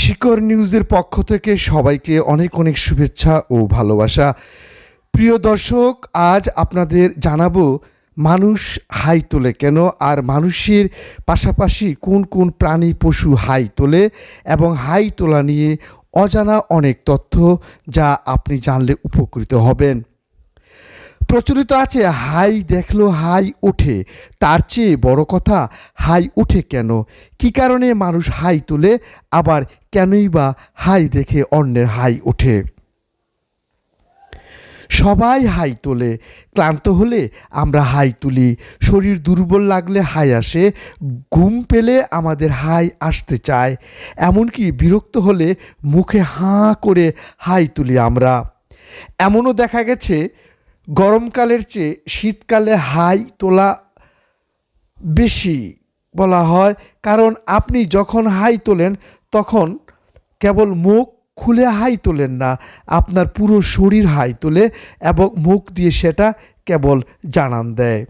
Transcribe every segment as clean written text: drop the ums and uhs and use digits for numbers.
শিকড় নিউজের পক্ষ থেকে সবাইকে অনেক অনেক শুভেচ্ছা ও ভালোবাসা। প্রিয় দর্শক, আজ আপনাদের জানাবো মানুষ হাই তোলে কেন, আর মানুষের পাশাপাশি কোন কোন প্রাণী পশু হাই তোলে এবং হাই তোলা নিয়ে অজানা অনেক তথ্য যা আপনি জানলে উপকৃত হবেন। প্রচলিত আছে হাই দেখলো হাই ওঠে, তার চেয়ে বড় কথা হাই ওঠে কেন, কী কারণে মানুষ হাই তোলে, আবার কেনই বা হাই দেখে অন্যের হাই ওঠে। সবাই হাই তোলে, ক্লান্ত হলে আমরা হাই তুলি, শরীর দুর্বল লাগলে হাই আসে, ঘুম পেলে আমাদের হাই আসতে চায়, এমনকি বিরক্ত হলে মুখে হাঁ করে হাই তুলি আমরা। এমনও দেখা গেছে গরমকালের চেয়ে শীতকালে হাই তোলা বেশি বলা হয়, কারণ আপনি যখন হাই তোলেন তখন কেবল মুখ খুলে হাই তোলেন না, আপনার পুরো শরীর হাই তোলে এবং মুখ দিয়ে সেটা কেবল জানান দেয়।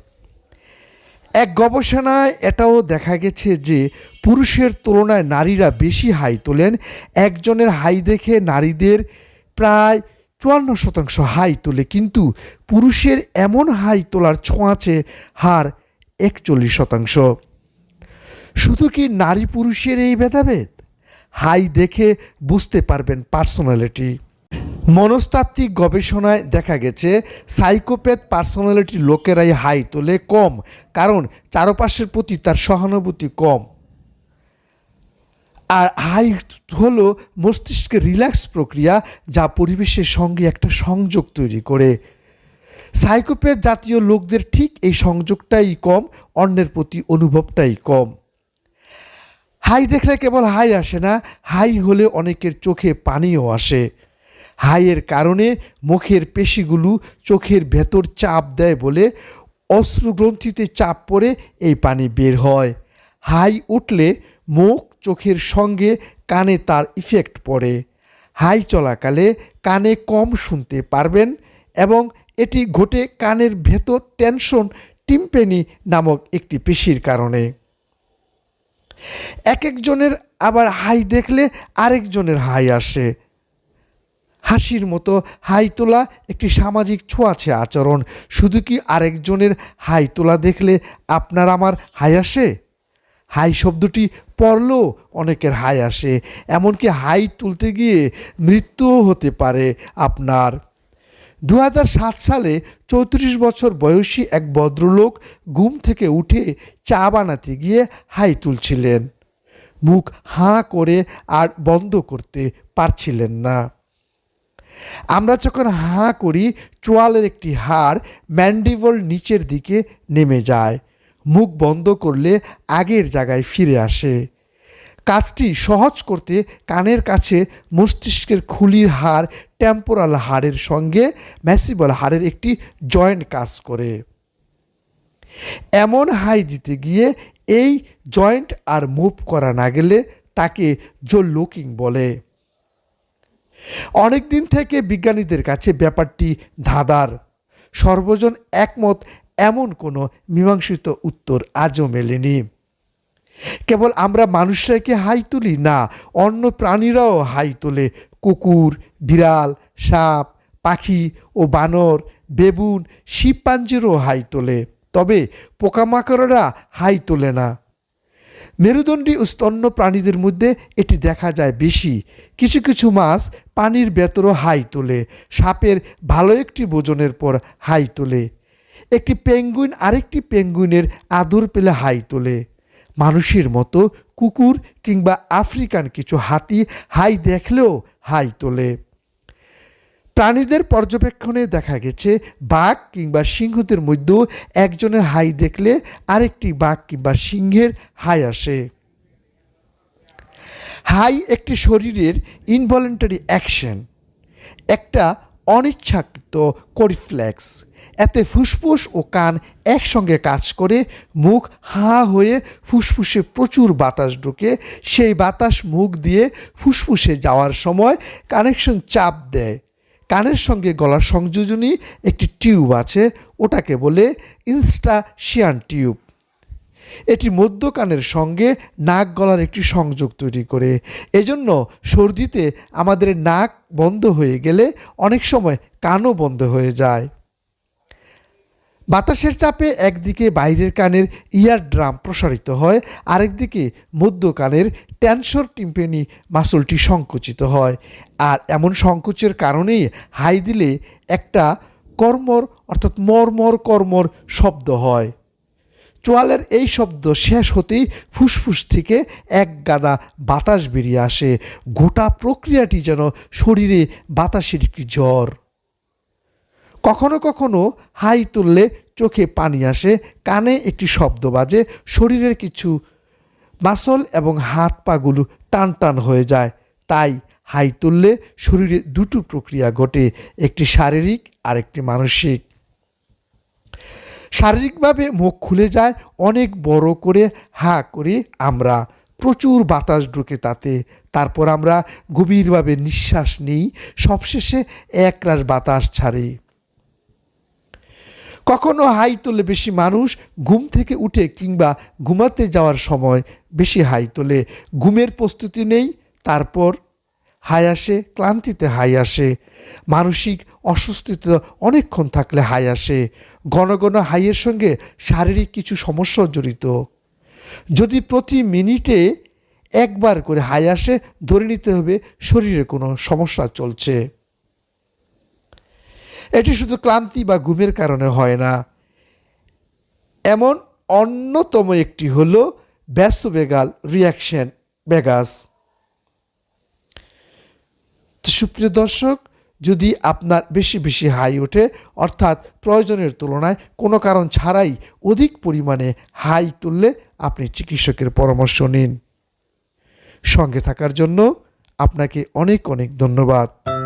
এক গবেষণায় এটাও দেখা গেছে যে পুরুষের তুলনায় নারীরা বেশি হাই তোলেন। একজনের হাই দেখে নারীদের প্রায় 54% হাই তোলে, কিন্তু পুরুষের এমন হাই তোলার ছোঁয়াচে হার 41%। শুধু কি নারী পুরুষের এই ভেদাভেদ? হাই দেখে বুঝতে পারবেন পার্সোনালিটি। মনস্তাত্ত্বিক গবেষণায় দেখা গেছে সাইকোপ্যাথ পার্সোনালিটির লোকেরাই হাই তোলে কম, কারণ চারপাশের প্রতি তার সহানুভূতি কম। আর হাই হলো মস্তিষ্কের রিল্যাক্স প্রক্রিয়া, যা পরিবেশের সঙ্গে একটা সংযোগ তৈরি করে। সাইকোপ্যাথ জাতীয় লোকদের ঠিক এই সংযোগটাই কম, অন্যের প্রতি অনুভবটাই কম। হাই দেখলে কেবল হাই আসে না, হাই হলে অনেকের চোখে পানিও আসে। হাইয়ের কারণে মুখের পেশিগুলো চোখের ভেতর চাপ দেয় বলে অশ্রুগ্রন্থিতে চাপ পড়ে এই পানি বের হয়। হাই উঠলে মুখ চোখের সঙ্গে কানে তার ইফেক্ট পড়ে। হাই চলাকালে কানে কম শুনতে পারবেন এবং এটি ঘটে কানের ভেতর টেনশন টিম্পেনি নামক একটি পেশির কারণে। এক একজনের আবার হাই দেখলে আরেকজনের হাই আসে। হাসির মতো হাই তোলা একটি সামাজিক ছোঁয়াচে আচরণ। শুধু কি আরেকজনের হাই তোলা দেখলে আপনার আমার হাই আসে? হাই শব্দটি পড়লেও অনেকের হাই আসে, এমনকি হাই তুলতে গিয়ে মৃত্যুও হতে পারে আপনার। 2007 সালে 34 বছর বয়সী এক ভদ্রলোক ঘুম থেকে উঠে চা বানাতে গিয়ে হাই তুলছিলেন। মুখ হাঁ করে আর বন্ধ করতে পারছিলেন না। আমরা যখন হাঁ করি, চোয়ালের একটি হাড় ম্যান্ডিবল নিচের দিকে নেমে যায়। মুখ বন্ধ করলে আগের জায়গায় ফিরে আসে। কাজটি সহজ করতে কানের কাছে মস্তিষ্কের খুলির হাড় টেম্পোরাল হাড়ের সঙ্গে ম্যাসিবল হাড়ের একটি জয়েন্ট কাজ করে। এমন হাই দিতে গিয়ে এই জয়েন্ট আর মুভ করা না গেলে তাকে জো লুকিং বলে। অনেক দিন থেকে বিজ্ঞানীদের কাছে ব্যাপারটি ধাঁধার। সর্বজন একমত এমন কোনো মীমাংসিত উত্তর আজও মেলেনি। কেবল আমরা মানুষরাই কি হাই তুলি? না, অন্য প্রাণীরাও হাই তোলে। কুকুর, বিড়াল, সাপ, পাখি ও বানর, বেবুন, শিম্পাঞ্জিরও হাই তোলে। তবে পোকামাকড়েরা হাই তোলে না। মেরুদণ্ডী ও স্তন্য প্রাণীদের মধ্যে এটি দেখা যায় বেশি। কিছু কিছু মাছ পানির ভেতরও হাই তোলে। সাপের ভালো একটি ভোজনের পর হাই তোলে। একটি পেঙ্গুইন আরেকটি পেঙ্গুইনের আদর পেলে হাই তোলে। মানুষের মতো কুকুর কিংবা আফ্রিকান কিছু হাতি হাই দেখলেও হাই তোলে। প্রাণীদের পর্যবেক্ষণে দেখা গেছে বাঘ কিংবা সিংহদের মধ্যেও একজনের হাই দেখলে আরেকটি বাঘ কিংবা সিংহের হাই আসে। হাই একটি শরীরের ইনভলেন্টারি অ্যাকশন, একটা অনিচ্ছাকৃত রিফ্লেক্স। এতে ফুসফুস ও কান একসঙ্গে কাজ করে। মুখ হাঁ হয়ে ফুসফুসে প্রচুর বাতাস ঢোকে। সেই বাতাস মুখ দিয়ে ফুসফুসে যাওয়ার সময় কানেকশন চাপ দেয়। কানের সঙ্গে গলার সংযোজনী একটি টিউব আছে, ওটাকে বলে ইন্স্টাশিয়ান টিউব। এটি মধ্য কানের সঙ্গে নাক গলার একটি সংযোগ তৈরি করে। এজন্য সর্দিতে আমাদের নাক বন্ধ হয়ে গেলে অনেক সময় কানও বন্ধ হয়ে যায়। বাতাসের চাপে একদিকে বাইরের কানের ইয়ার ড্রাম প্রসারিত হয়, আরেকদিকে মধ্য কানের টেনসর টিম্পানি মাসলটি সংকুচিত হয়। আর এমন সংকোচের কারণেই হাই দিলে একটা কর্মর অর্থাৎ মরমর কর্মর শব্দ হয়। চোয়ালের এই শব্দ শেষ হতেই ফুসফুস থেকে এক গাদা বাতাস বেরিয়ে আসে। গোটা প্রক্রিয়াটি যেন শরীরে বাতাসের একটি ঝড়। কখনো কখনো হাই তুললে চোখে পানি আসে, কানে একটি শব্দ বাজে, শরীরের কিছু মাসল এবং হাত পাগুলো টান টান হয়ে যায়। তাই হাই তুললে শরীরে দুটো প্রক্রিয়া ঘটে, একটি শারীরিক আর একটি মানসিক। শারীরিকভাবে মুখ খুলে যায়, অনেক বড় করে হা করি আমরা, প্রচুর বাতাস ঢুকে তাতে। তারপর আমরা গভীরভাবে নিঃশ্বাস নিই, সবশেষে একরাশ বাতাস ছাড়ি। কখনো হাই তোলে বেশি মানুষ ঘুম থেকে উঠে কিংবা ঘুমাতে যাওয়ার সময় বেশি হাই তোলে। ঘুমের প্রস্তুতি নেই, তারপর হাই আসে, ক্লান্তিতে হাই আসে, মানসিক অস্বস্তিতে অনেকক্ষণ থাকলে হাই আসে। ঘন ঘন হাইয়ের সঙ্গে শারীরিক কিছু সমস্যা জড়িত। যদি প্রতি মিনিটে একবার করে হাই আসে, ধরে নিতে হবে শরীরে কোনো সমস্যা চলছে। এটি শুধু ক্লান্তি বা ঘুমের কারণে হয় না। এমন অন্যতম একটি হলো ভ্যাসোভেগাল রিঅ্যাকশন ভেগাস। সুপ্রিয় দর্শক, যদি আপনার বেশি বেশি হাই ওঠে, অর্থাৎ প্রয়োজনের তুলনায় কোনো কারণ ছাড়াই অধিক পরিমাণে হাই তুললে আপনি চিকিৎসকের পরামর্শ নিন। সঙ্গে থাকার জন্য আপনাকে অনেক অনেক ধন্যবাদ।